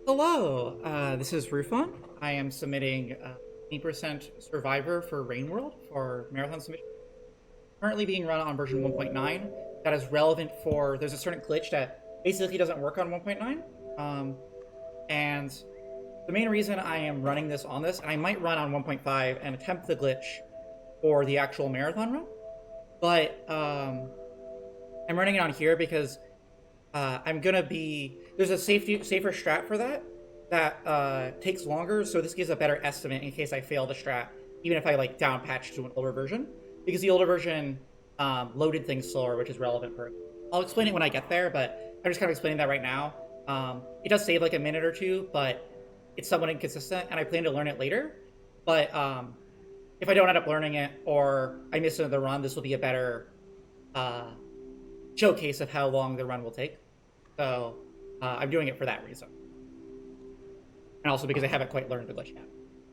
Hello, this is Rufon. I am submitting 20% Survivor for Rain World for Marathon submission. Currently being run on version 1.9. That is relevant for, there's a certain glitch that basically doesn't work on 1.9. And the main reason I am running this on this, and I might run on 1.5 and attempt the glitch for the actual marathon run, but I'm running it on here because I'm gonna be there's a safer strat for that takes longer, so this gives a better estimate in case I fail the strat, even if I like down patch to an older version, because the older version loaded things slower, which is relevant for. I'll explain it when I get there, but I'm just kind of explaining that right now. It does save like a minute or two, but it's somewhat inconsistent, and I plan to learn it later. But if I don't end up learning it or I miss another run, this will be a better showcase of how long the run will take. So I'm doing it for that reason. And also because I haven't quite learned the glitch yet.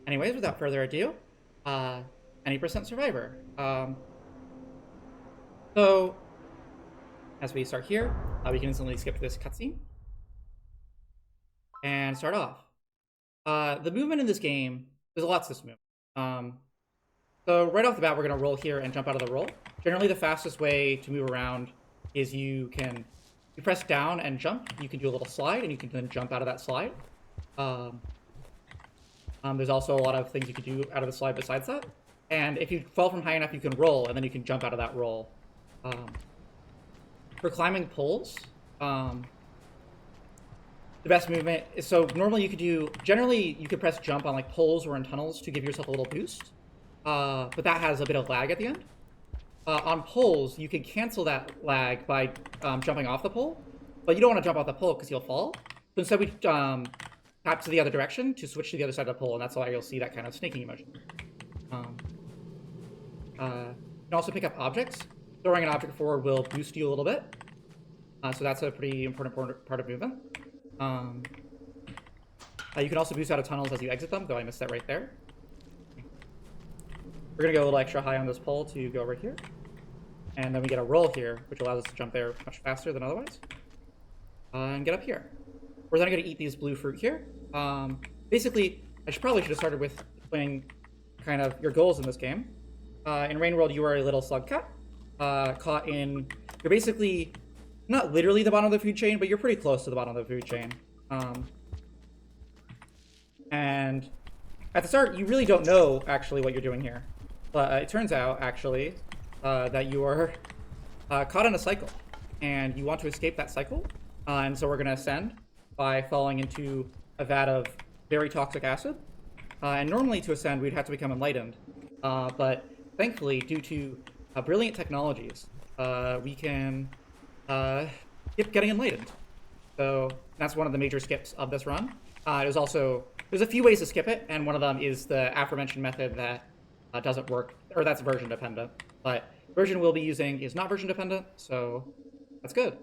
Anyways, without further ado, 20% Survivor. So, as we start here, we can instantly skip this cutscene. And start off. The movement in this game, there's a lot to this movement. So right off the bat, we're going to roll here and jump out of the roll. Generally, the fastest way to move around is you press down and jump. You can do a little slide, and you can then jump out of that slide. There's also a lot of things you can do out of the slide besides that. And if you fall from high enough, you can roll, and then you can jump out of that roll. For climbing poles, the best movement is, so normally generally you could press jump on like poles or in tunnels to give yourself a little boost. But that has a bit of lag at the end. On poles, you can cancel that lag by jumping off the pole, but you don't want to jump off the pole because you'll fall. So instead we tap to the other direction to switch to the other side of the pole, and that's why you'll see that kind of snaking motion. You can also pick up objects. Throwing an object forward will boost you a little bit. So that's a pretty important part of movement. You can also boost out of tunnels as you exit them, though I missed that right there. We're going to go a little extra high on this pole to go over here. And then we get a roll here, which allows us to jump there much faster than otherwise. And get up here. We're then going to eat these blue fruit here. Basically, I probably should have started with explaining kind of your goals in this game. In Rain World, you are a little slug cat. Caught in... You're basically not literally the bottom of the food chain, but you're pretty close to the bottom of the food chain. And at the start, you really don't know actually what you're doing here. But it turns out, actually, that you are caught in a cycle, and you want to escape that cycle. And so we're going to ascend by falling into a vat of very toxic acid. And normally to ascend, we'd have to become enlightened. But thankfully, due to brilliant technologies, we can skip getting enlightened. So that's one of the major skips of this run. There's a few ways to skip it, and one of them is the aforementioned method that doesn't work, or that's version dependent. But version we'll be using is not version dependent, so that's good.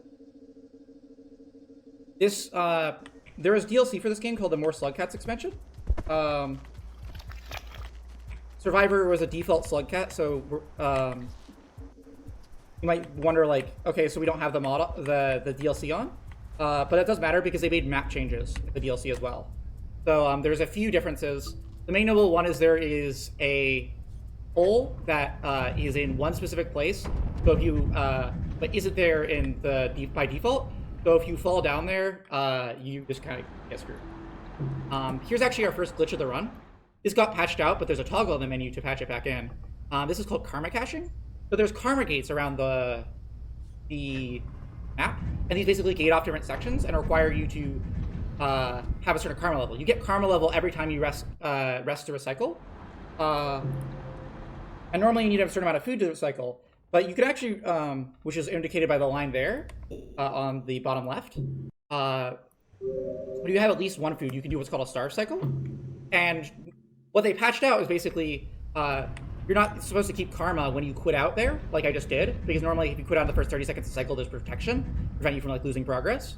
There is DLC for this game called the More Slug Cats expansion. Survivor was a default slug cat, so you might wonder, like, okay, so we don't have the DLC on, but that does matter because they made map changes in the DLC as well. So there's a few differences. The main notable one is there is a hole that is in one specific place. So if you, but isn't there in by default. So if you fall down there, you just kind of get screwed. Here's actually our first glitch of the run. This got patched out, but there's a toggle in the menu to patch it back in. This is called karma caching. So there's karma gates around the map, and these basically gate off different sections and require you to have a certain karma level. You get karma level every time you rest to recycle. And normally you need a certain amount of food to recycle, but you could actually, which is indicated by the line there on the bottom left, when you have at least one food, you can do what's called a starve cycle. And what they patched out is basically, you're not supposed to keep karma when you quit out there, like I just did, because normally if you quit out in the first 30 seconds of the cycle, there's protection, prevent you from like losing progress.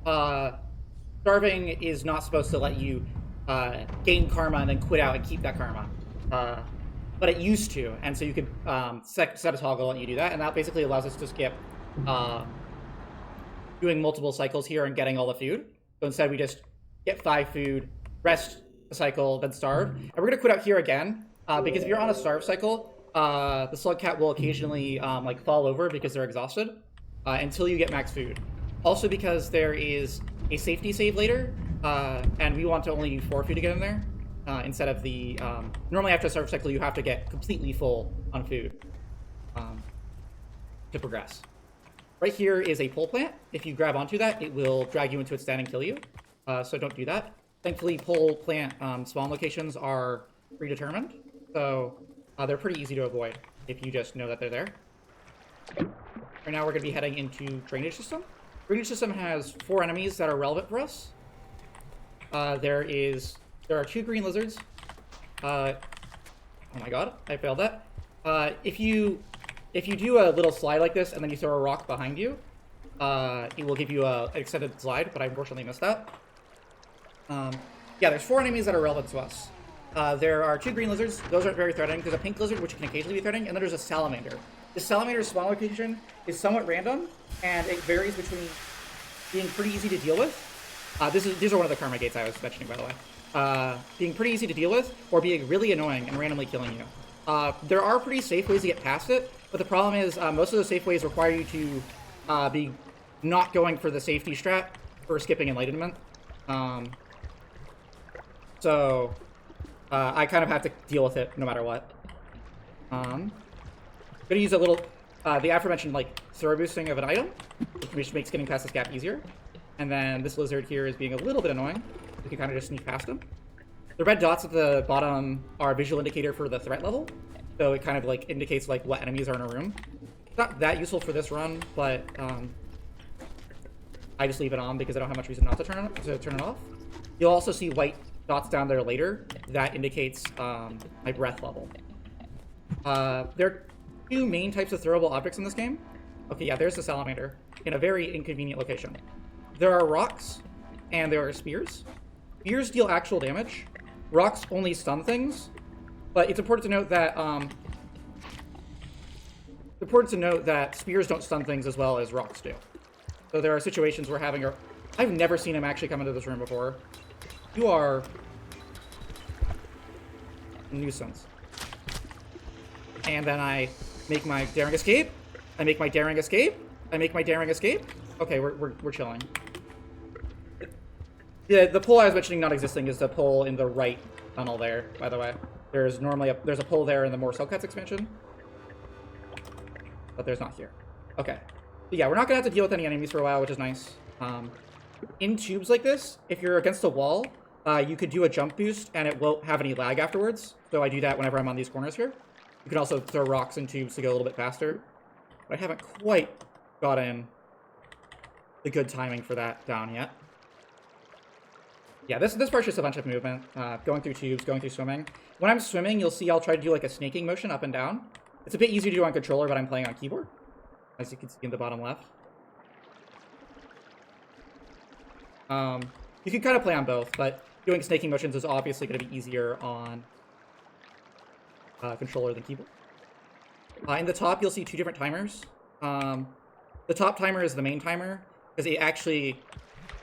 Starving is not supposed to let you gain karma and then quit out and keep that karma. But it used to, and so you could set a toggle and you do that, and that basically allows us to skip doing multiple cycles here and getting all the food. So instead we just get 5 food, rest a cycle, then starve. And we're gonna quit out here again, because if you're on a starve cycle, the slug cat will occasionally like fall over because they're exhausted until you get max food. Also because there is a safety save later, and we want to only use 4 food to get in there, instead of the normally after a starve cycle you have to get completely full on food to progress. Right here is a pole plant. If you grab onto that, it will drag you into its stand and kill you. So don't do that. Thankfully, pole plant spawn locations are predetermined, so they're pretty easy to avoid if you just know that they're there. Right now, we're going to be heading into drainage system. Drainage system has 4 enemies that are relevant for us. There are 2 green lizards. Oh my god, I failed that. If you do a little slide like this and then you throw a rock behind you, it will give you an extended slide, but I unfortunately missed that. Yeah, there's 4 enemies that are relevant to us. There are 2 green lizards. Those aren't very threatening. There's a pink lizard, which can occasionally be threatening, and then there's a salamander. The salamander's spawn location is somewhat random, and it varies between being pretty easy to deal with. These are one of the karma gates I was mentioning, by the way. Being pretty easy to deal with, or being really annoying and randomly killing you. There are pretty safe ways to get past it, but the problem is most of those safe ways require you to be not going for the safety strat for skipping enlightenment. So I kind of have to deal with it no matter what. I'm gonna use a little the aforementioned like throw boosting of an item, which makes getting past this gap easier. And then this lizard here is being a little bit annoying. You can kind of just sneak past him. The red dots at the bottom are a visual indicator for the threat level, so it kind of like indicates like what enemies are in a room. It's not that useful for this run, but I just leave it on because I don't have much reason not to turn it off. You'll also see white dots down there later. That indicates my breath level. There are 2 main types of throwable objects in this game. Okay, yeah, there's the salamander in a very inconvenient location. There are rocks, and there are spears. Spears deal actual damage. Rocks only stun things, but it's important to note that spears don't stun things as well as rocks do. So there are situations where I've never seen him actually come into this room before. You are a nuisance. And then I make my daring escape. I make my daring escape. I make my daring escape. Okay, we're chilling. Yeah, the pole I was mentioning not existing is the pole in the right tunnel there, by the way. There's a pole there in the more Cellcats expansion. But there's not here. Okay. But yeah, we're not gonna have to deal with any enemies for a while, which is nice. In tubes like this, if you're against a wall, you could do a jump boost and it won't have any lag afterwards. So I do that whenever I'm on these corners here. You can also throw rocks in tubes to go a little bit faster. But I haven't quite gotten the good timing for that down yet. Yeah, this part's just a bunch of movement. Going through tubes, going through swimming. When I'm swimming, you'll see I'll try to do like a snaking motion up and down. It's a bit easier to do on controller, but I'm playing on keyboard, as you can see in the bottom left. You can kind of play on both, but doing snaking motions is obviously going to be easier on controller than keyboard. In the top, you'll see 2 different timers. The top timer is the main timer, because it actually...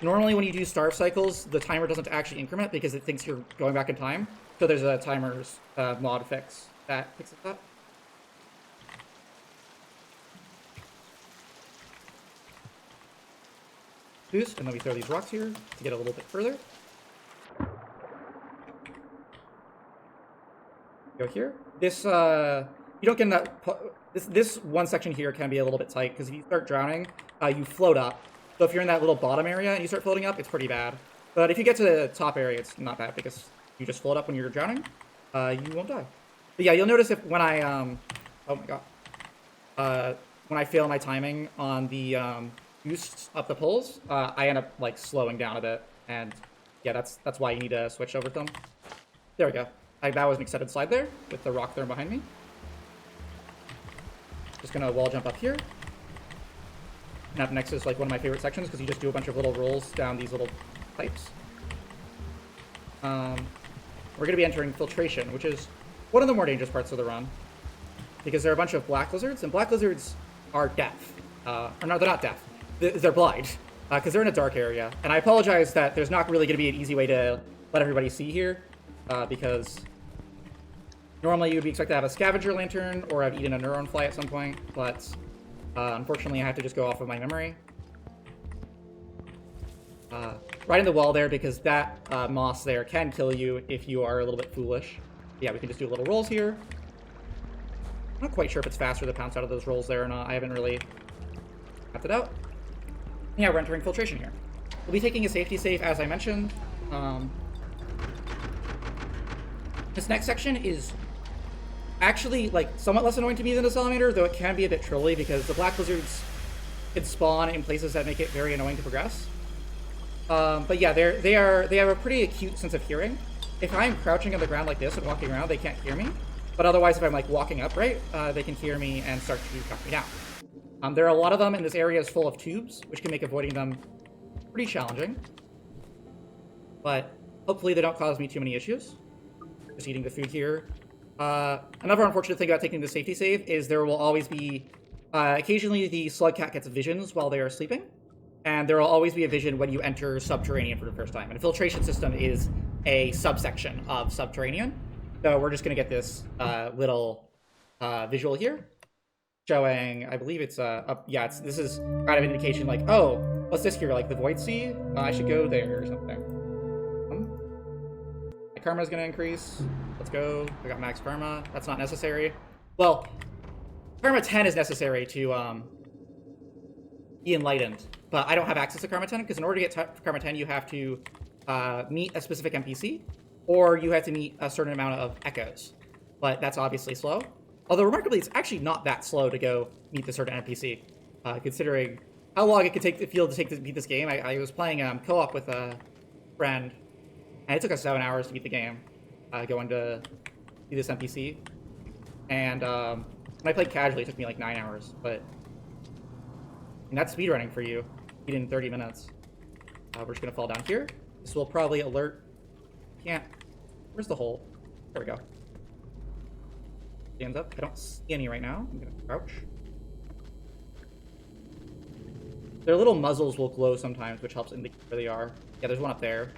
Normally when you do starve cycles, the timer doesn't actually increment because it thinks you're going back in time. So there's a timer's mod fix that fixes that. Boost, and then we throw these rocks here to get a little bit further. Go here. This, you don't get in that... This one section here can be a little bit tight, because if you start drowning, you float up. So if you're in that little bottom area and you start floating up, it's pretty bad. But if you get to the top area, it's not bad, because you just float up when you're drowning, you won't die. But yeah, you'll notice if when I, oh my god. When I fail my timing on the boosts up the poles, I end up like slowing down a bit. And yeah, that's why you need to switch over to them. There we go. That was an extended slide there with the rock thrown behind me. Just gonna wall jump up here. And up next is like one of my favorite sections because you just do a bunch of little rolls down these little pipes. We're going to be entering filtration, which is one of the more dangerous parts of the run. Because there are a bunch of black lizards, and black lizards are deaf. Or no, they're not deaf. They're blind. because they're in a dark area. And I apologize that there's not really going to be an easy way to let everybody see here, because normally you would be expected to have a scavenger lantern or have eaten a neuron fly at some point, but unfortunately I have to just go off of my memory. Right in the wall there, because that moss there can kill you if you are a little bit foolish. Yeah, we can just do little rolls here. I'm not quite sure if it's faster to pounce out of those rolls there or not. I haven't really mapped it out. Yeah, we're entering filtration here. We'll be taking a safety save, as I mentioned. This next section is actually like somewhat less annoying to me than the salamander, though it can be a bit trolly because the black lizards can spawn in places that make it very annoying to progress. But yeah, they have a pretty acute sense of hearing. If I'm crouching on the ground like this and walking around, they can't hear me. But otherwise, if I'm like walking upright, they can hear me and start to cut me down. There are a lot of them, and this area is full of tubes, which can make avoiding them pretty challenging. But hopefully they don't cause me too many issues. Just eating the food here. Another unfortunate thing about taking the safety save is there will always be... occasionally the slug cat gets visions while they are sleeping. And there will always be a vision when you enter subterranean for the first time. And a filtration system is a subsection of subterranean. So we're just going to get this little visual here. Showing, I believe it's this is kind of an indication like, oh, what's this here? Like the Void Sea? I should go there or something. My karma is going to increase. Let's go. I got max karma. That's not necessary. Well, karma 10 is necessary to be enlightened, but I don't have access to karma 10 because in order to get karma 10, you have to meet a specific NPC, or you have to meet a certain amount of echoes. But that's obviously slow. Although, remarkably, it's actually not that slow to go meet the certain NPC, considering how long it could take the field to beat this game. I was playing co-op with a friend, and it took us 7 hours to beat the game, going to see this NPC. And when I played casually, it took me like 9 hours, but and that's speedrunning for you. Beat in 30 minutes. We're just going to fall down here. This will probably alert... Can't... Where's the hole? There we go. Stands up. I don't see any right now. I'm going to crouch. Their little muzzles will glow sometimes, which helps indicate where they are. Yeah, there's one up there.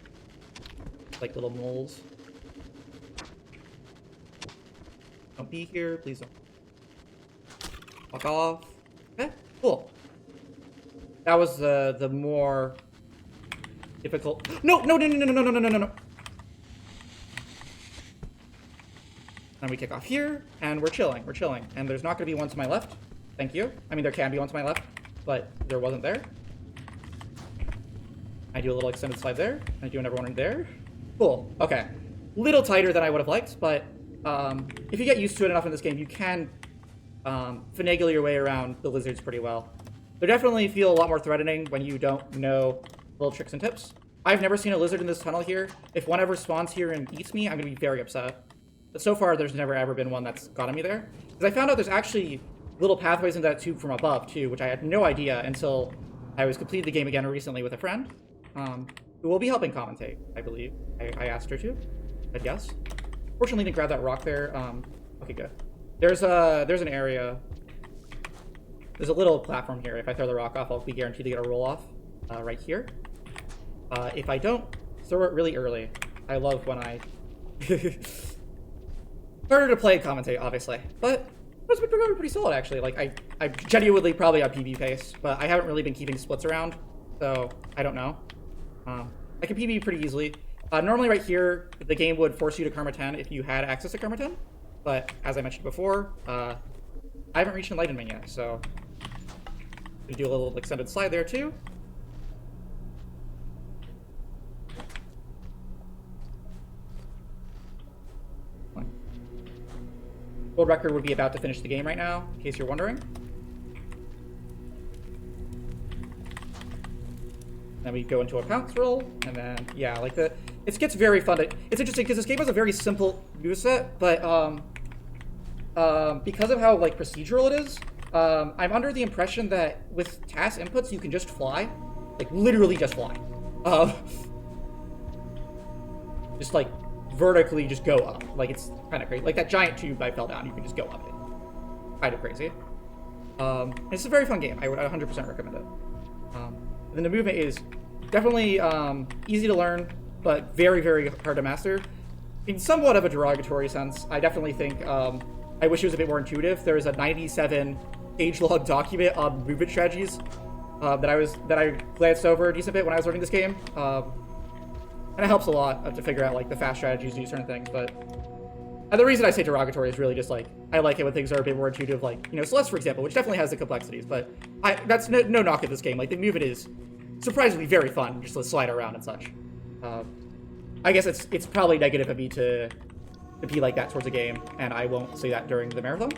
Like little moles. Don't be here. Please don't. Walk off. Okay, cool. That was the more difficult. No. Then we kick off here, and we're chilling. And there's not going to be one to my left. Thank you. I mean, there can be one to my left, but there wasn't there. I do a little extended slide there. I do another one there. Cool. Okay. Little tighter than I would have liked, but if you get used to it enough in this game, you can finagle your way around the lizards pretty well. They definitely feel a lot more threatening when you don't know little tricks and tips. I've never seen a lizard in this tunnel here. If one ever spawns here and eats me, I'm going to be very upset. But so far, there's never ever been one that's gotten me there. Because I found out there's actually little pathways into that tube from above, too, which I had no idea until I was completed the game again recently with a friend, who will be helping commentate, I believe. I asked her to, but yes. Fortunately, didn't grab that rock there. Okay, good. There's an area... There's a little platform here. If I throw the rock off, I'll be guaranteed to get a roll off right here. If I don't, throw it really early. I love when I... Harder to play and commentate, obviously. But it's been pretty solid, actually. Like, I genuinely probably on PB pace, but I haven't really been keeping splits around, so I don't know. I can PB pretty easily. Normally right here, the game would force you to Karma 10 if you had access to Karma 10. But as I mentioned before, I haven't reached Enlightenment yet, so... We do a little extended slide there too. World record would be about to finish the game right now, in case you're wondering. Then we go into a pounce roll, and then yeah, like it gets very fun. It's interesting because this game has a very simple moveset, but because of how like procedural it is. I'm under the impression that with task inputs, you can just fly. Like, literally just fly. Just, like, vertically just go up. Like, it's kind of crazy. Like, that giant tube I fell down, you can just go up it. Kind of crazy. It's a very fun game. I would 100% recommend it. And then the movement is definitely easy to learn, but very, very hard to master. In somewhat of a derogatory sense, I definitely think I wish it was a bit more intuitive. There's a 97 page log document on movement strategies that I glanced over a decent bit when I was learning this game, and it helps a lot to figure out like the fast strategies to do certain things. But and the reason I say derogatory is really just like I like it when things are a bit more intuitive, like Celeste, for example, which definitely has the complexities. But that's no knock at this game. Like the movement is surprisingly very fun, just to slide around and such. I guess it's probably negative of me to be like that towards a game, and I won't say that during the marathon.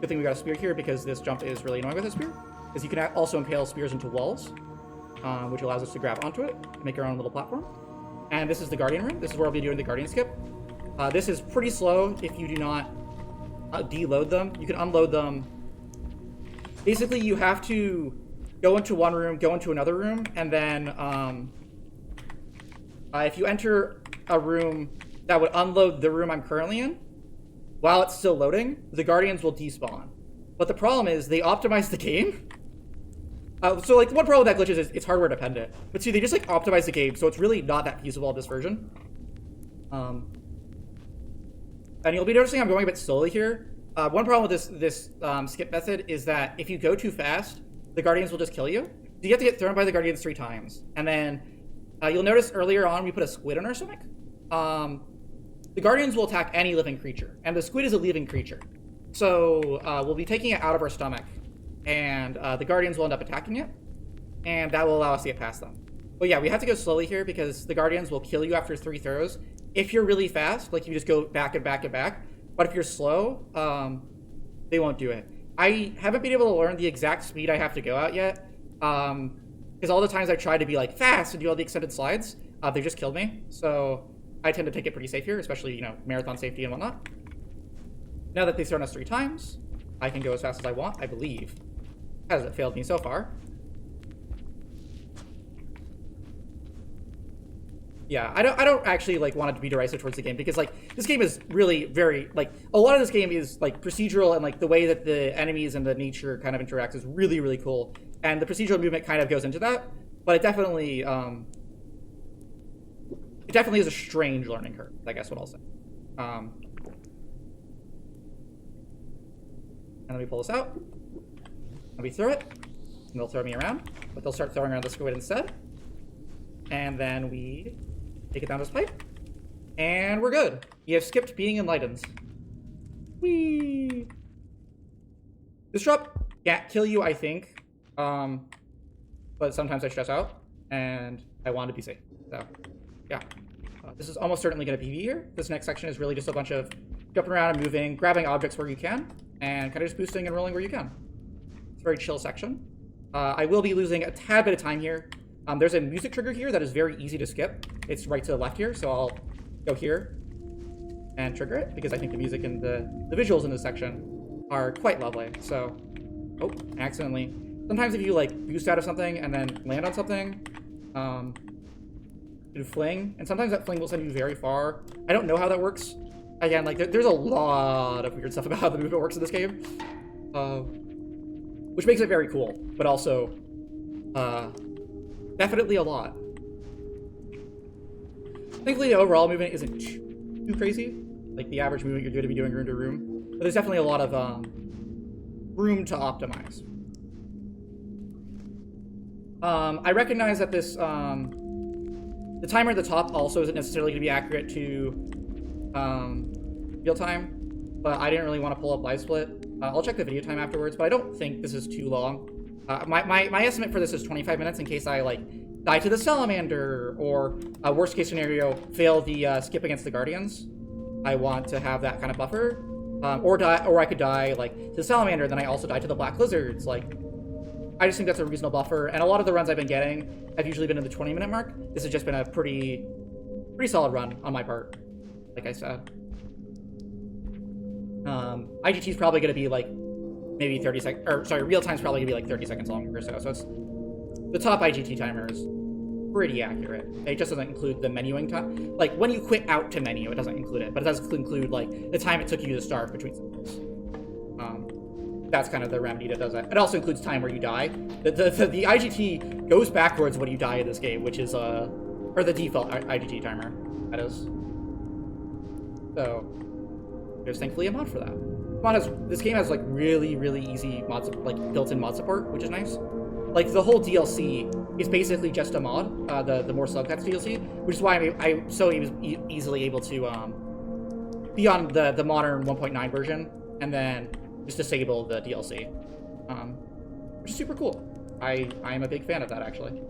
Good thing we got a spear here, because this jump is really annoying with a spear, because you can also impale spears into walls, which allows us to grab onto it and make our own little platform. And this is the Guardian room. This is where I'll be doing the Guardian skip. This is pretty slow if you do not deload them. You can unload them. Basically, you have to go into one room, go into another room, and then if you enter a room that would unload the room I'm currently in, while it's still loading, the Guardians will despawn. But the problem is they optimize the game. So like one problem with that glitch is it's hardware dependent. But see, they just like optimize the game, so it's really not that feasible in this version. And you'll be noticing I'm going a bit slowly here. One problem with this skip method is that if you go too fast, the Guardians will just kill you. So you have to get thrown by the Guardians 3 times. And then you'll notice earlier on we put a squid on our stomach. The Guardians will attack any living creature, and the squid is a living creature. So we'll be taking it out of our stomach, and the Guardians will end up attacking it, and that will allow us to get past them. But yeah, we have to go slowly here because the Guardians will kill you after 3 throws. If you're really fast, like you just go back and back and back, but if you're slow, they won't do it. I haven't been able to learn the exact speed I have to go at yet, because all the times I tried to be like fast and do all the extended slides, they just killed me. So I tend to take it pretty safe here, especially, marathon safety and whatnot. Now that they've thrown us 3 times, I can go as fast as I want, I believe. Hasn't failed me so far. Yeah, I don't actually want it to be derisive towards the game, because this game is really very a lot of this game is procedural, and the way that the enemies and the nature kind of interacts is really, really cool. And the procedural movement kind of goes into that, but it definitely is a strange learning curve, I guess what I'll say. And let me pull this out. Let me throw it, and they'll throw me around, but they'll start throwing around the squid instead. And then we take it down this pipe, and we're good. You have skipped being enlightened. Whee! This drop can't kill you, I think, but sometimes I stress out, and I want to be safe. So, yeah. This is almost certainly going to PvE here. This next section is really just a bunch of jumping around and moving, grabbing objects where you can, and kind of just boosting and rolling where you can. It's a very chill section. I will be losing a tad bit of time here. There's a music trigger here that is very easy to skip. It's right to the left here, so I'll go here and trigger it, because I think the music and the visuals in this section are quite lovely. So, oh, accidentally. Sometimes if you boost out of something and then land on something, do fling, and sometimes that fling will send you very far. I don't know how that works. Again, there's a lot of weird stuff about how the movement works in this game, which makes it very cool, but also definitely a lot. Thankfully, the overall movement isn't too crazy, like the average movement you're going to be doing room to room, but there's definitely a lot of room to optimize. I recognize that this the timer at the top also isn't necessarily going to be accurate to real time, but I didn't really want to pull up live split. I'll check the video time afterwards, but I don't think this is too long. My estimate for this is 25 minutes in case I die to the salamander, or worst case scenario, fail the skip against the Guardians. I want to have that kind of buffer, or I could die to the salamander, then I also die to the black lizards. I just think that's a reasonable buffer, and a lot of the runs I've been getting have usually been in the 20-minute mark. This has just been a pretty solid run on my part, like I said. IGT is probably going to be maybe 30 seconds, or sorry, real time's probably going to be 30 seconds longer or so. So it's the top IGT timer is pretty accurate. It just doesn't include the menuing time. When you quit out to menu, it doesn't include it, but it does include the time it took you to start between seconds. that's kind of the remedy that does that. It also includes time where you die. The IGT goes backwards when you die in this game, which is or the default IGT timer, that is. So there's thankfully a mod for that. This game has like really easy mods, like built-in mod support, which is nice. Like the whole DLC is basically just a mod, the more subtext DLC, which is why I'm so easily able to be on the modern 1.9 version and then just disable the DLC, which is super cool. I am a big fan of that, actually.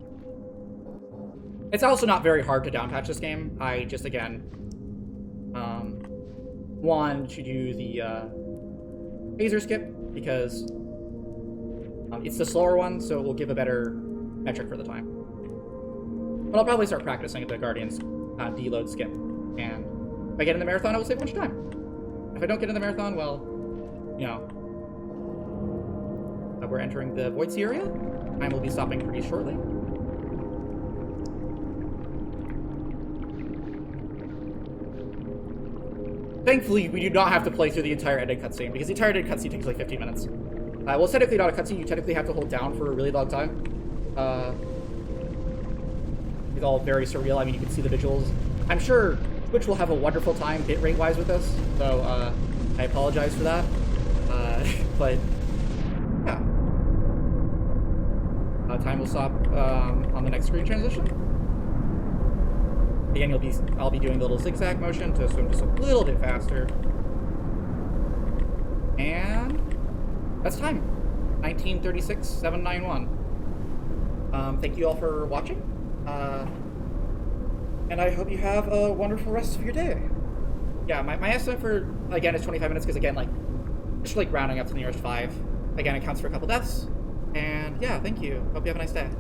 It's also not very hard to downpatch this game. I just, again, want to do the phaser skip because it's the slower one, so it will give a better metric for the time. But I'll probably start practicing at the Guardian's deload skip, and if I get in the marathon, I will save a bunch of time. If I don't get in the marathon, well, you know, we're entering the Void Sea area. Time will be stopping pretty shortly. Thankfully, we do not have to play through the entire ending cutscene, because the entire ending cutscene takes like 15 minutes. Well, it's technically not a cutscene, you technically have to hold down for a really long time. It's all very surreal. I mean, you can see the visuals. I'm sure Twitch will have a wonderful time bitrate-wise with this, so I apologize for that. But, yeah. Time will stop on the next screen transition. Again, I'll be doing the little zigzag motion to swim just a little bit faster. And that's time. 1936, 791. Thank you all for watching. And I hope you have a wonderful rest of your day. Yeah, my estimate for, again, is 25 minutes, because again, like, just like rounding up to the nearest 5. Again, it counts for a couple deaths. And yeah, thank you. Hope you have a nice day.